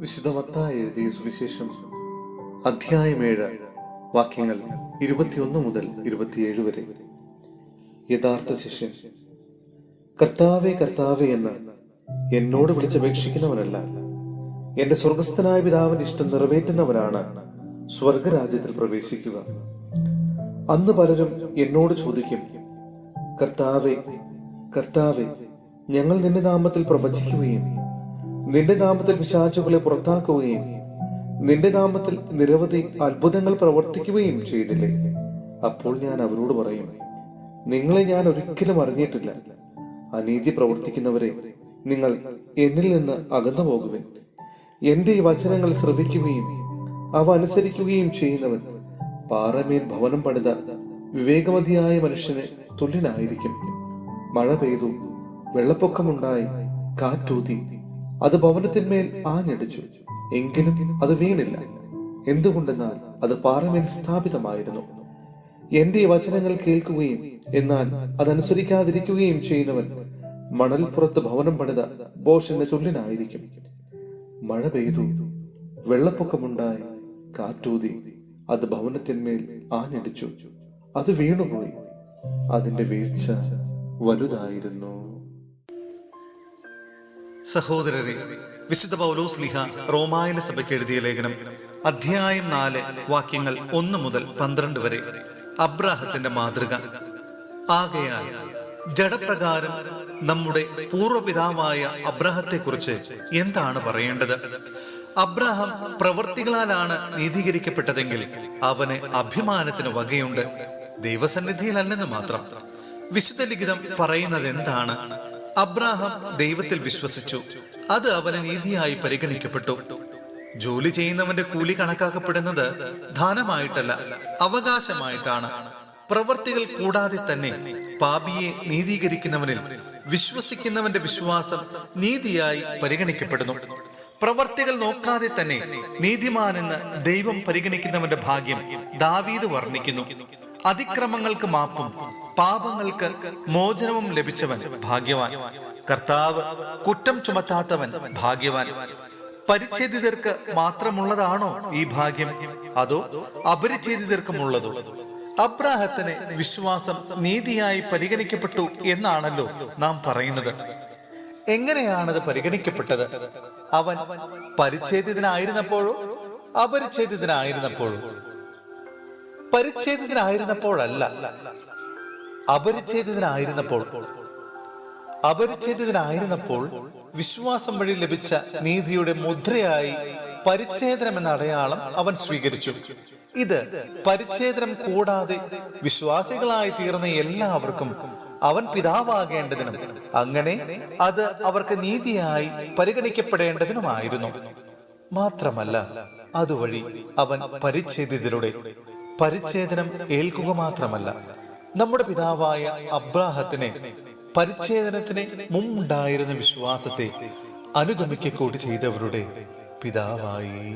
വിശുദ്ധ മത്തായി എഴുതിയ സുവിശേഷം അധ്യായം 7 വാക്യങ്ങൾ 21 മുതൽ 27 വരെ. യഥാർത്ഥ ശിഷ്യൻ. കർത്താവേ കർത്താവേ എന്ന് എന്നോട് വിളിച്ചപേക്ഷിക്കുന്നവനല്ല, എന്റെ സ്വർഗസ്ഥനായ പിതാവിന്റെ ഇഷ്ടം നിറവേറ്റുന്നവരാണ് സ്വർഗരാജ്യത്തിൽ പ്രവേശിക്കുക. അന്ന് പലരും എന്നോട് ചോദിക്കും, കർത്താവേ കർത്താവേ, ഞങ്ങൾ നിന്റെ നാമത്തിൽ പ്രവചിക്കുകയും നിന്റെ നാമത്തിൽ പിശാചുകളെ പുറത്താക്കുകയും നിന്റെ നാമത്തിൽ നിരവധി അത്ഭുതങ്ങൾ പ്രവർത്തിക്കുകയും ചെയ്തില്ലേ? അപ്പോൾ ഞാൻ അവരോട് പറയും, നിങ്ങളെ ഞാൻ ഒരിക്കലും അറിഞ്ഞിട്ടില്ല. അനീതി പ്രവർത്തിക്കുന്നവരെ, നിങ്ങൾ എന്നിൽ നിന്ന് അകന്നു പോകുവിൻ. എന്റെ ഈ വചനങ്ങൾ ശ്രവിക്കുകയും അവ അനുസരിക്കുകയും ചെയ്യുന്നവൻ പാറമേൽ ഭവനം പണിത വിവേകമതിയായ മനുഷ്യന് തുല്യനായിരിക്കും. മഴ പെയ്തു, വെള്ളപ്പൊക്കമുണ്ടായി, കാറ്റൂതി, അത് ഭവനത്തിന്മേൽ ആഞ്ഞടിച്ചു, എങ്കിലും അത് വീണില്ല. എന്തുകൊണ്ടെന്നാൽ അത് പാറമേൽ സ്ഥാപിതമായിരുന്നു. എന്റെ വചനങ്ങൾ കേൾക്കുകയും എന്നാൽ അതനുസരിക്കാതിരിക്കുകയും ചെയ്യുന്നവൻ മണൽപ്പുറത്ത് ഭവനം പണിത ബോഷന് തുല്യനായിരിക്കും. മഴ പെയ്തു, വെള്ളപ്പൊക്കമുണ്ടായി, കാറ്റൂതി, അത് ഭവനത്തിന്മേൽ ആഞ്ഞടിച്ചു, അത് വീണുപോയി. അതിന്റെ വീഴ്ച വലുതായിരുന്നു. സഹോദരരെ, വിശുദ്ധ പൗലോസ് ശ്ലീഹ റോമായിലെ സഭയ്ക്ക് എഴുതിയ ലേഖനം അധ്യായം 4 വാക്യങ്ങൾ 1 മുതൽ 12 വരെ. അബ്രാഹത്തിന്റെ മാതൃക. ആകയാൽ ജഡപ്രകാരം നമ്മുടെ പൂർവ്വപിതാവായ അബ്രാഹത്തെ കുറിച്ച് എന്താണ് പറയേണ്ടത്? അബ്രാഹാം പ്രവൃത്തികളാലാണ് നീതീകരിക്കപ്പെട്ടതെങ്കിൽ അവന് അഭിമാനത്തിന് വകയുണ്ട്, ദൈവസന്നിധിയിലല്ലെന്ന് മാത്രം. വിശുദ്ധ ലിഖിതം പറയുന്നത് എന്താണ്? അബ്രാഹാം ദൈവത്തിൽ വിശ്വസിച്ചു, അത് അവന് നീതിയായി പരിഗണിക്കപ്പെട്ടു. ജോലി ചെയ്യുന്നവന്റെ കൂലി കണക്കാക്കപ്പെടുന്നത് ദാനമായിട്ടല്ല, അവകാശമായിട്ടാണ്. പ്രവർത്തികൾ കൂടാതെ തന്നെ പാപിയെ നീതീകരിക്കുന്നവനിൽ വിശ്വസിക്കുന്നവന്റെ വിശ്വാസം നീതിയായി പരിഗണിക്കപ്പെടുന്നു. പ്രവർത്തികൾ നോക്കാതെ തന്നെ നീതിമാനെന്ന് ദൈവം പരിഗണിക്കുന്നവന്റെ ഭാഗ്യം ദാവീദ് വർണ്ണിക്കുന്നു. അതിക്രമങ്ങൾക്ക് മാപ്പും പാപങ്ങൾക്ക് മോചനവും ലഭിച്ചവൻ ഭാഗ്യവാൻ. കർത്താവ് കുറ്റം ചുമത്താത്തവൻ ഭാഗ്യവാൻ. പരിച്ഛേദിതർക്ക് മാത്രമുള്ളതാണോ ഈ ഭാഗ്യം, അതോ അപരിച്ഛേദിതർക്കുമുള്ളതോ? അബ്രാഹത്തിന് വിശ്വാസം നീതിയായി പരിഗണിക്കപ്പെട്ടു എന്നാണല്ലോ നാം പറയുന്നത്. എങ്ങനെയാണത് പരിഗണിക്കപ്പെട്ടത്? അവൻ പരിച്ഛേദിതനായിരുന്നപ്പോഴോ അപരിച്ഛേദിതനായിരുന്നപ്പോഴോ? പരിച്ഛേദിതനായിരുന്നപ്പോഴല്ല, അപരിച്ഛേദിതനായിരുന്നപ്പോൾ വിശ്വാസം വഴി ലഭിച്ച നീതിയുടെ മുദ്രയായി പരിച്ഛേദനം എന്ന അടയാളം അവൻ സ്വീകരിച്ചു. ഇത് പരിച്ഛേദനം കൂടാതെ വിശ്വാസികളായി തീർന്ന എല്ലാവർക്കും അവൻ പിതാവാകേണ്ടതിനും അങ്ങനെ അത് അവർക്ക് നീതിയായി പരിഗണിക്കപ്പെടേണ്ടതിനുമായിരുന്നു. മാത്രമല്ല, അതുവഴി അവൻ പരിച്ഛേദിതരുടെ പരിച്ഛേദനം ഏൽക്കുക മാത്രമല്ല, നമ്മുടെ പിതാവായ അബ്രാഹത്തിനെ പരിച്ഛേദനത്തിന് മുമ്പുണ്ടായിരുന്ന വിശ്വാസത്തെ അനുഗമിക്കൂടി ചെയ്തവരുടെ പിതാവായി